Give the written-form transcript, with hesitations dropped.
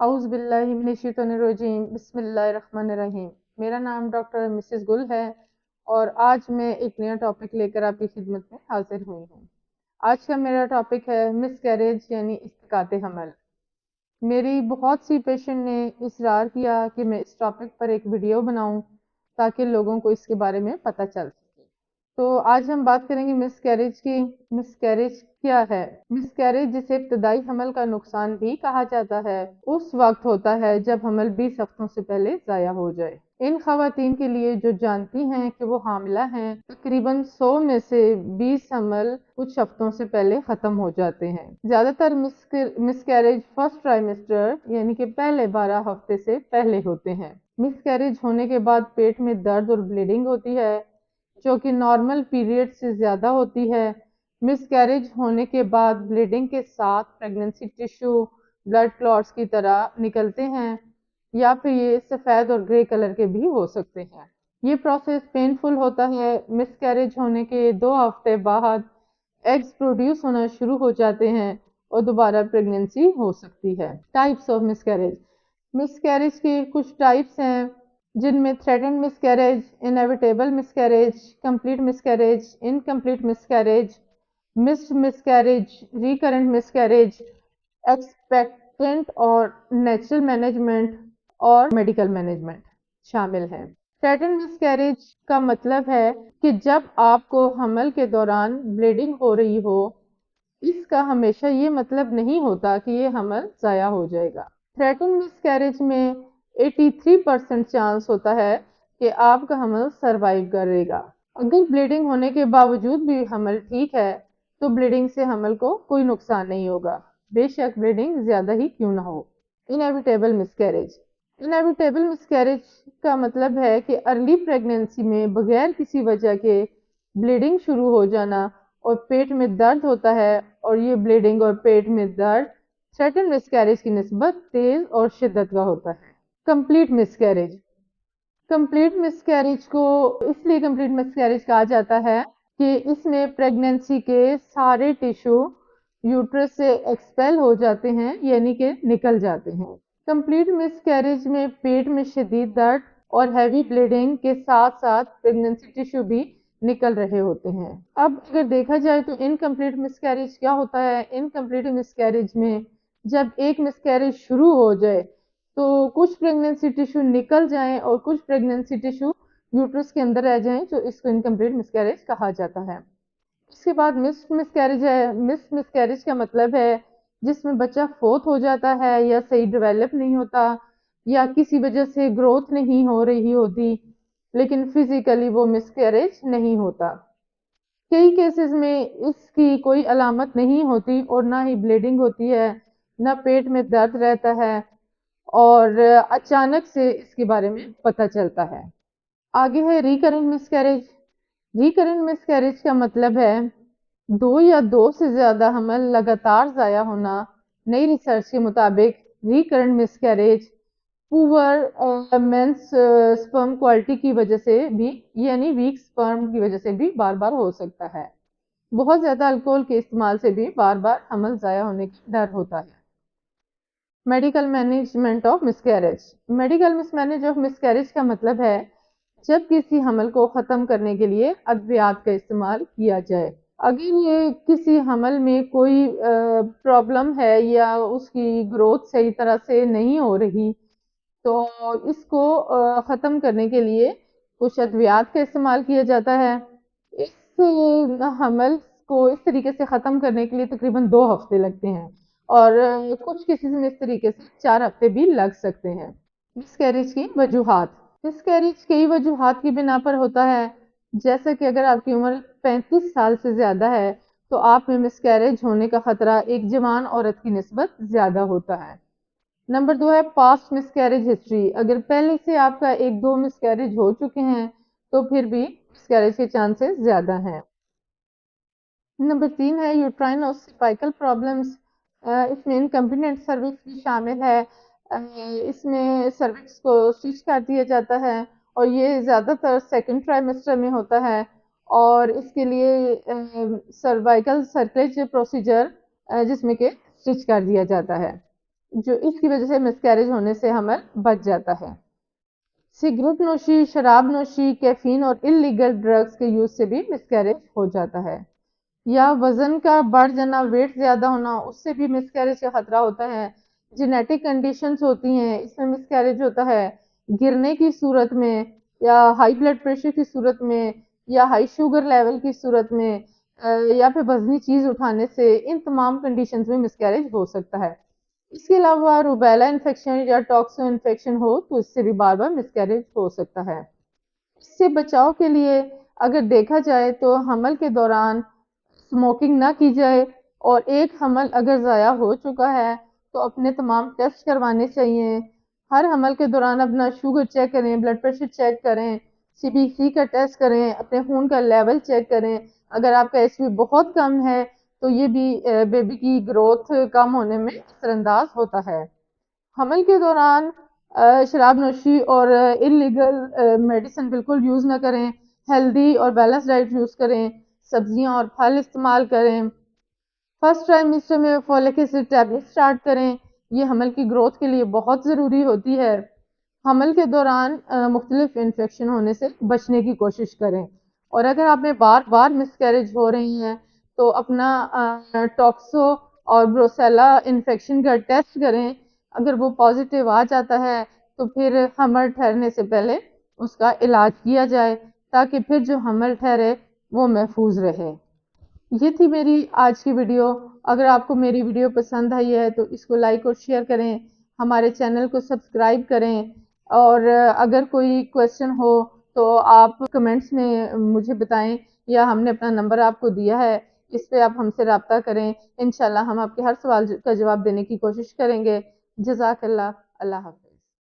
اعوذ باللہ من الشیطان الرجیم، بسم اللہ الرحمن الرحیم۔ میرا نام ڈاکٹر مسز گل ہے اور آج میں ایک نیا ٹاپک لے کر آپ کی خدمت میں حاضر ہوئی ہوں۔ آج کا میرا ٹاپک ہے مس کیریج یعنی اسقاط حمل۔ میری بہت سی پیشنٹ نے اصرار کیا کہ میں اس ٹاپک پر ایک ویڈیو بناؤں تاکہ لوگوں کو اس کے بارے میں پتہ چل سکے۔ تو آج ہم بات کریں گے مس کیریج کی۔ مس کیریج کیا ہے؟ مس کیریج جسے ابتدائی حمل کا نقصان بھی کہا جاتا ہے، اس وقت ہوتا ہے جب حمل 20 ہفتوں سے پہلے ضائع ہو جائے۔ ان خواتین کے لیے جو جانتی ہیں کہ وہ حاملہ ہیں، تقریباً 100 میں سے 20 حمل کچھ ہفتوں سے پہلے ختم ہو جاتے ہیں۔ زیادہ تر مس کیریج فرسٹ ٹرائیمسٹر یعنی کہ پہلے 12 ہفتے سے پہلے ہوتے ہیں۔ مس کیریج ہونے کے بعد پیٹ میں درد اور بلیڈنگ ہوتی ہے جو کہ نارمل پیریڈ سے زیادہ ہوتی ہے۔ مس کیریج ہونے کے بعد بلیڈنگ کے ساتھ پریگننسی ٹیشو بلڈ کلوٹس کی طرح نکلتے ہیں یا پھر یہ سفید اور گرے کلر کے بھی ہو سکتے ہیں۔ یہ پروسیس پینفل ہوتا ہے۔ مس کیریج ہونے کے 2 ہفتے بعد ایگز پروڈیوس ہونا شروع ہو جاتے ہیں اور دوبارہ پریگننسی ہو سکتی ہے۔ Types of miss carriage. Miss carriage کے کچھ ٹائپس ہیں جن میں تھریٹنڈ مس کیریج، انیویٹیبل مس کیریج، کمپلیٹ مس کیریج، انکمپلیٹ مس کیریج، مسڈ مس کیریج، ریکرنٹ مس کیریج، ایکسپیکٹنٹ اور نیچرل مینجمنٹ اور میڈیکل مینجمنٹ شامل ہیں۔ تھریٹنڈ مس کیریج کا مطلب ہے کہ جب آپ کو حمل کے دوران بلیڈنگ ہو رہی ہو، اس کا ہمیشہ یہ مطلب نہیں ہوتا کہ یہ حمل ضائع ہو جائے گا۔ تھریٹنڈ مس کیریج میں 83% چانس ہوتا ہے کہ آپ کا حمل سروائیو کرے گا۔ اگر بلیڈنگ ہونے کے باوجود بھی حمل ٹھیک ہے تو بلیڈنگ سے حمل کو کوئی نقصان نہیں ہوگا، بے شک بلیڈنگ زیادہ ہی کیوں نہ ہو۔ انیویٹیبل مس کیریج۔ انیویٹیبل مس کیریج کا مطلب ہے کہ ارلی پریگننسی میں بغیر کسی وجہ کے بلیڈنگ شروع ہو جانا اور پیٹ میں درد ہوتا ہے، اور یہ بلیڈنگ اور پیٹ میں درد تھریٹنڈ مس کیریج کی نسبت تیز اور شدت کا ہوتا ہے۔ کمپلیٹ مس کیریج۔ کمپلیٹ مس کیریج کو اس لیے کمپلیٹ مس کیریج کہا جاتا ہے کہ اس میں پریگننسی کے سارے ٹیشو یوٹرس سے ایکسپیل ہو جاتے ہیں یعنی کہ نکل جاتے ہیں۔ کمپلیٹ مس کیریج میں پیٹ میں شدید درد اور ہیوی بلیڈنگ کے ساتھ ساتھ پریگننسی ٹیشو بھی نکل رہے ہوتے ہیں۔ اب اگر دیکھا جائے تو انکمپلیٹ مس کیریج کیا ہوتا ہے؟ انکمپلیٹ مس کیریج میں جب ایک مس کیریج شروع ہو جائے تو کچھ پریگننسی ٹیشو نکل جائیں اور کچھ پریگننسی ٹیشو یوٹرس کے اندر رہ جائیں، جو اس کو انکمپلیٹ مس کیریج کہا جاتا ہے۔ اس کے بعد مسڈ مس کیریج ہے۔ مسڈ مس کیریج کا مطلب ہے جس میں بچہ فوت ہو جاتا ہے یا صحیح ڈیولپ نہیں ہوتا یا کسی وجہ سے گروتھ نہیں ہو رہی ہوتی، لیکن فزیکلی وہ مس کیریج نہیں ہوتا۔ کئی کیسز میں اس کی کوئی علامت نہیں ہوتی اور نہ ہی بلیڈنگ ہوتی ہے، نہ پیٹ میں درد رہتا ہے، اور اچانک سے اس کے بارے میں پتہ چلتا ہے۔ آگے ہے ریکرنٹ مس کیریج۔ ریکرنٹ مس کیریج کا مطلب ہے 2 یا 2 سے زیادہ حمل لگاتار ضائع ہونا۔ نئی ریسرچ کے مطابق ریکرنٹ مس کیریج پور مینس سپرم کوالٹی کی وجہ سے بھی یعنی ویک سپرم کی وجہ سے بھی بار بار ہو سکتا ہے۔ بہت زیادہ الکوہل کے استعمال سے بھی بار بار حمل ضائع ہونے کا ڈر ہوتا ہے۔ Medical management of miss carriage. Medical manage of miss carriage کا مطلب ہے جب کسی حمل کو ختم کرنے کے لیے ادویات کا استعمال کیا جائے۔ اگر یہ کسی حمل میں کوئی پرابلم ہے یا اس کی گروتھ صحیح طرح سے نہیں ہو رہی تو اس کو ختم کرنے کے لیے کچھ ادویات کا استعمال کیا جاتا ہے۔ اس حمل کو اس طریقے سے ختم کرنے کے لیے تقریباً 2 ہفتے لگتے ہیں اور کچھ کیسز میں اس طریقے سے 4 ہفتے بھی لگ سکتے ہیں۔ مس کیریج کی وجوہات۔ مس کیریج کئی وجوہات کی بنا پر ہوتا ہے، جیسا کہ اگر آپ کی عمر 35 سال سے زیادہ ہے تو آپ میں مس کیریج ہونے کا خطرہ ایک جوان عورت کی نسبت زیادہ ہوتا ہے۔ نمبر 2 ہے پاسٹ مس کیریج ہسٹری۔ اگر پہلے سے آپ کا 1-2 مس کیریج ہو چکے ہیں تو پھر بھی مس کیریج کے چانسز زیادہ ہیں۔ نمبر 3 ہے یوٹرائن اور سروائکل پرابلمز۔ اس میں انکمپیٹنٹ سروکس بھی شامل ہے۔ اس میں سروکس کو سٹچ کر دیا جاتا ہے اور یہ زیادہ تر سیکنڈ ٹرائیمسٹر میں ہوتا ہے، اور اس کے لیے سروائکل سرکلیج پروسیجر جس میں کہ سٹچ کر دیا جاتا ہے۔ جو اس کی وجہ سے مسکیریج ہونے سے حمل بچ جاتا ہے۔ سگریٹ نوشی، شراب نوشی، کیفین اور انلیگل ڈرگز کے یوز سے بھی مسکیریج ہو جاتا ہے۔ یا وزن کا بڑھ جانا، ویٹ زیادہ ہونا، اس سے بھی مسکیریج کا خطرہ ہوتا ہے۔ جینیٹک کنڈیشنز ہوتی ہیں، اس میں مسکیریج ہوتا ہے۔ گرنے کی صورت میں، یا ہائی بلڈ پریشر کی صورت میں، یا ہائی شوگر لیول کی صورت میں، یا پھر وزنی چیز اٹھانے سے، ان تمام کنڈیشنز میں مسکیریج ہو سکتا ہے۔ اس کے علاوہ روبیلا انفیکشن یا ٹاکسو انفیکشن ہو تو اس سے بھی بار بار مسکیریج ہو سکتا ہے۔ اس سے بچاؤ کے لیے اگر دیکھا جائے تو حمل کے دوران اسموکنگ نہ کی جائے، اور ایک حمل اگر ضائع ہو چکا ہے تو اپنے تمام ٹیسٹ کروانے چاہیے۔ ہر حمل کے دوران اپنا شوگر چیک کریں، بلڈ پریشر چیک کریں، سی بی سی کا ٹیسٹ کریں، اپنے خون کا لیول چیک کریں۔ اگر آپ کا ایچ بی بہت کم ہے تو یہ بھی بیبی کی گروتھ کم ہونے میں اثر انداز ہوتا ہے۔ حمل کے دوران شراب نوشی اور انلیگل میڈیسن بالکل یوز نہ کریں۔ ہیلدی اور بیلنس ڈائٹ یوز کریں، سبزیاں اور پھل استعمال کریں۔ فرسٹ ٹرائمیسٹر میں فولک ایسڈ ٹیبلٹ اسٹارٹ کریں، یہ حمل کی گروتھ کے لیے بہت ضروری ہوتی ہے۔ حمل کے دوران مختلف انفیکشن ہونے سے بچنے کی کوشش کریں، اور اگر آپ میں بار بار مسکیریج ہو رہی ہیں تو اپنا ٹاکسو اور بروسیلا انفیکشن کا ٹیسٹ کریں۔ اگر وہ پازیٹیو آ جاتا ہے تو پھر حمل ٹھہرنے سے پہلے اس کا علاج کیا جائے، تاکہ پھر جو حمل ٹھہرے وہ محفوظ رہے۔ یہ تھی میری آج کی ویڈیو۔ اگر آپ کو میری ویڈیو پسند آئی ہے تو اس کو لائک اور شیئر کریں، ہمارے چینل کو سبسکرائب کریں، اور اگر کوئی کویسچن ہو تو آپ کمنٹس میں مجھے بتائیں، یا ہم نے اپنا نمبر آپ کو دیا ہے، اس پہ آپ ہم سے رابطہ کریں۔ انشاءاللہ ہم آپ کے ہر سوال کا جواب دینے کی کوشش کریں گے۔ جزاک اللہ۔ اللہ حافظ۔